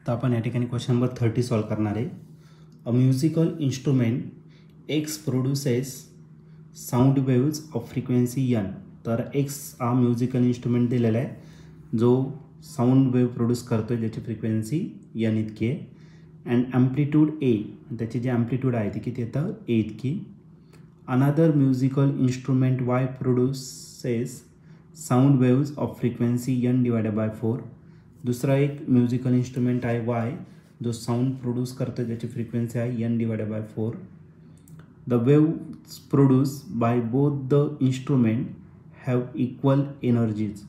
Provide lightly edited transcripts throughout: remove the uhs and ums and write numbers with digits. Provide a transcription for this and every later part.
तर आपण या ठिकाणी क्वेश्चन नंबर 30 सॉल्व करणार आहे. A musical instrument X produces sound waves of frequency N. तर एक्स हा म्युझिकल इन्स्ट्रुमेंट दिलेला आहे जो साऊंड वेव्ह प्रोड्यूस करतो आहे ज्याची फ्रिक्वेन्सी एन इतकी आहे. अँड ॲम्प्लिट्यूड ए, त्याची जी ॲम्प्लिट्यूड आहे ती किती येतं ए इतकी. Another musical instrument Y produces sound waves of frequency N divided by 4. दुसरा एक म्युझिकल इन्स्ट्रुमेंट आहे वाय जो साऊंड प्रोड्यूस करतो ज्याची फ्रिक्वेन्सी आहे N divided by 4. The waves produce by both the instrument have equal energies.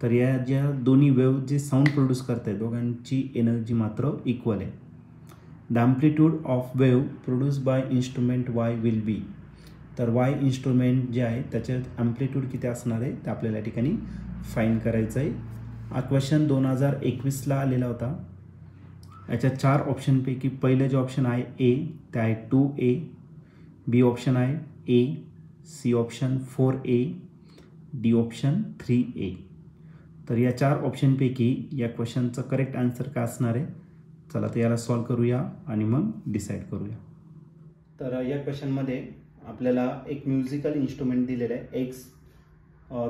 तर या ज्या दोन्ही वेव्ह जे साऊंड प्रोड्यूस करत आहेत दोघांची एनर्जी मात्र इक्वल आहे. The amplitude of wave produce by instrument Y will be. तर वाय इन्स्ट्रुमेंट जे आहे त्याच्यात ॲम्प्लिट्यूड किती असणार आहे ते आपल्याला या ठिकाणी फाईंड करायचं आहे. हा क्वेश्चन 2021ला आलेला होता. याच्या 4 ऑप्शनपैकी पहिले जे ऑप्शन आहे ए ते आहे 2A, बी ऑप्शन आहे A, C option 4A, D option 3A. तर या 4 ऑप्शनपैकी या क्वेश्चनचं करेक्ट आन्सर काय असणार आहे. चला तर याला सॉल्व करूया आणि मग डिसाईड करूया. तर या क्वेश्चनमध्ये आपल्याला एक म्युझिकल इन्स्ट्रुमेंट दिलेला आहे एक्स,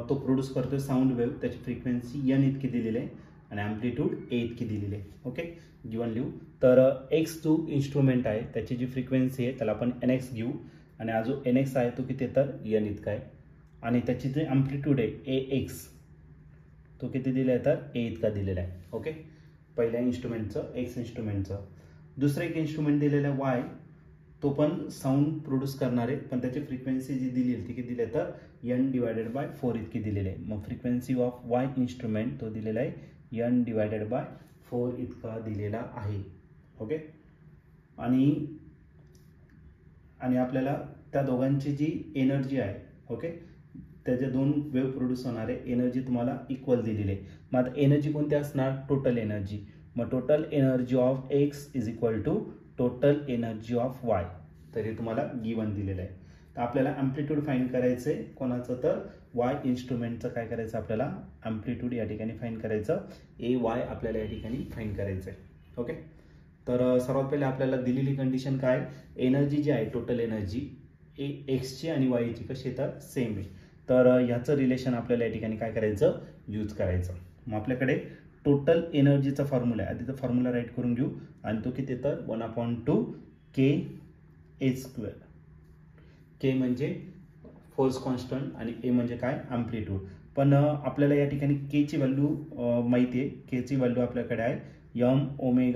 तो प्रोड्यूस करतोय साऊंड वेव्ह, त्याची फ्रिक्वेन्सी एन इतकी दिलेली आहे आणि ॲम्प्लिट्यूड ए इतकी दिलेली आहे. ओके, गिवन लिहू. तर एक्स जो इन्स्ट्रुमेंट आहे त्याची जी फ्रिक्वेन्सी आहे त्याला आपण NX घेऊ आणि हा जो NX आहे तो किती तर एन इतका आहे आणि त्याची जी ॲम्प्लिट्यूड आहे AX तो किती दिला आहे तर ए इतका दिलेला आहे. ओके, पहिल्या इन्स्ट्रुमेंटचं एक्स इन्स्ट्रुमेंटचं. दुसरं एक इन्स्ट्रुमेंट दिलेलं आहे वाय, तो पण साऊंड प्रोड्यूस करणार आहे पण त्याची फ्रिक्वेन्सी जी दिली ती किती दिली आहे तर एन डिवायडेड बाय 4 इतकी दिलेली आहे. मग फ्रिक्वेन्सी ऑफ वाय इन्स्ट्रुमेंट तो दिलेला आहे एन डिवायडेड बाय 4 इतका दिलेला आहे. ओके, आणि आपल्याला त्या दोघांची जी एनर्जी आहे ओके त्याचे दोन वेव्ह प्रोड्यूस होणारे एनर्जी तुम्हाला इक्वल दिलेली आहे. मग आता एनर्जी कोणती असणार टोटल एनर्जी. मग total energy of X is equal to total energy of Y. तर हे तुम्हाला गिवन दिलेलं आहे. तर आपल्याला ॲम्प्लिट्यूड फाईंड करायचं आहे कोणाचं तर वाय इन्स्ट्रुमेंटचं. काय करायचं आपल्याला ॲम्प्लिट्यूड या ठिकाणी फाईंड करायचं. AY आपल्याला या ठिकाणी फाईंड करायचं आहे. ओके, तर सर्वात पहिले आपल्याला दिलेली कंडिशन काय, एनर्जी जी आहे टोटल एनर्जी एक्सची आणि वायची कशी येतात सेम आहे. तर ह्याचं रिलेशन आपल्याला या ठिकाणी काय करायचं यूज करायचं. मग आपल्याकडे टोटल एनर्जीचा फॉर्म्युला आहे. आधीचा फॉर्म्युला राईट करून घेऊ आणि तो किती येतं 1/2 KA². के म्हणजे फोर्स कॉन्स्टंट आणि ए म्हणजे काय ॲम्प्लिट्यूड. पण आपल्याला या ठिकाणी के ची व्हॅल्यू माहिती आहे. के ची व्हॅल्यू आपल्याकडे आहे mω² ×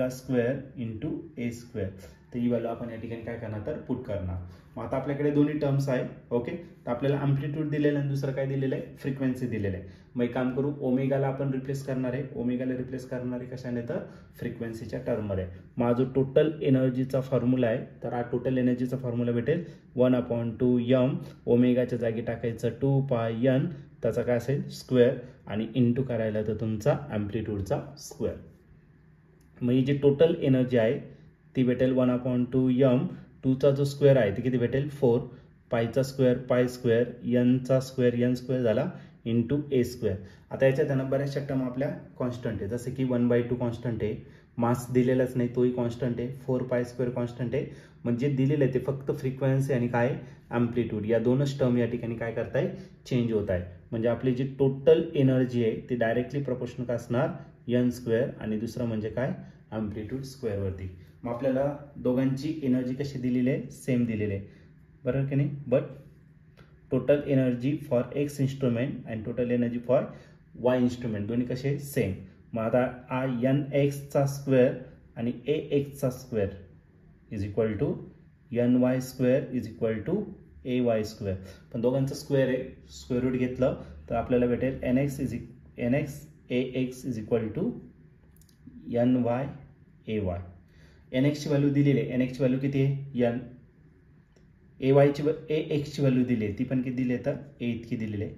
A². तर ही व्हॅल्यू आपण या ठिकाणी काय करणार तर पुट करणार. मग आता आपल्याकडे दोन्ही टर्म्स आहे. ओके, तर आपल्याला ॲम्प्लिट्यूड दिलेलं आणि दुसरं काय दिलेलं आहे फ्रिक्वेन्सी दिलेलं आहे. मग एक काम करू ओमेगाला आपण रिप्लेस करणार आहे. ओमेगाला रिप्लेस करणार आहे कशाने तर फ्रिक्वेन्सीच्या टर्ममध्ये. मग हा जो टोटल एनर्जीचा फॉर्म्युला आहे तर हा टोटल एनर्जीचा फॉर्म्युला भेटेल 1/2 m. ओमेगाच्या जागी टाकायचं 2πn, त्याचा काय असेल स्क्वेअर आणि इंटू करायला तर तुमचा ॲम्प्लिट्यूडचा स्क्वेअर. मग ही जी टोटल एनर्जी आहे ती भेटेल 1/2 m. 2चा जो स्क्वेअर आहे ते किती भेटेल 4, पायचा स्क्वेअर π², एनचा स्क्वेअर n² झाला इंटू A². आता याच्यात त्यांना बऱ्याचशा टर्म आपल्या कॉन्स्टंट आहे. जसे की 1/2 कॉन्स्टंट आहे, मास दिलेलाच नाही तोही कॉन्स्टंट आहे, 4π² कॉन्स्टंट आहे. म्हणजे दिलेलं आहे ते फक्त फ्रिक्वेन्सी आणि काय ॲम्प्लिट्यूड या दोनच टर्म या ठिकाणी काय करताय चेंज होत आहे. म्हणजे आपली जी टोटल एनर्जी आहे ती डायरेक्टली प्रोपोर्शनल असणार n² आणि दुसरं म्हणजे काय ॲम्प्लिट्यूड स्क्वेअरवरती. मग आपल्याला दोघांची एनर्जी कशी दिलेली आहे सेम दिलेली आहे बरोबर की नाही. But total energy for X instrument and total energy for Y instrument दोन्ही कसे सेम. मग आता NX² आणि AX² is equal to NY² is equal to AY². पण दोघांचं स्क्वेअर आहे, स्क्वेअर रूट घेतलं तर आपल्याला भेटेल NX AX is equal to NY AY. NX ची व्हॅल्यू दिलेली आहे. NX ची व्हॅल्यू किती आहे n. AX ची व्हॅल्यू दिली आहे ती पण किती दिली आहे तर ए इतकी दिलेली आहे.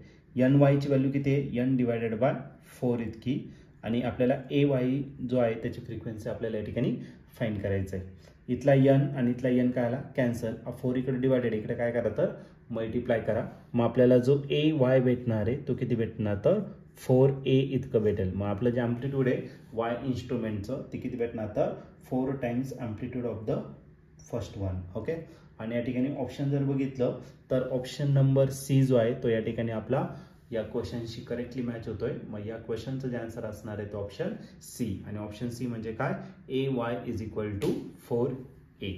NY ची व्हॅल्यू किती आहे n डिवायडेड बाय 4 इतकी. आणि आपल्याला AY जो आहे त्याची फ्रिक्वेन्सी आपल्याला या ठिकाणी फाईंड करायचं आहे. इथला n आणि इथला n काय आला कॅन्सल. 4 इकडे डिवायडेड इकडे काय करा तर मल्टिप्लाय करा. मग आपल्याला जो AY भेटणार आहे तो किती भेटणार तर 4a इतकं भेटेल. मग आपलं जे अँप्लिट्यूड आहे वाय इन्स्ट्रुमेंटचं ते किती भेटणार तर 4 times amplitude of the first one. Okay. आणि या ठिकाणी ऑप्शन जर बघितलं तर ऑप्शन नंबर सी जो आहे तो या ठिकाणी आपला या क्वेश्चनशी करेक्टली मॅच होतोय. मग या क्वेश्चनचं जे आन्सर असणार आहे तो ऑप्शन सी. आणि ऑप्शन सी म्हणजे काय, AY = 4a.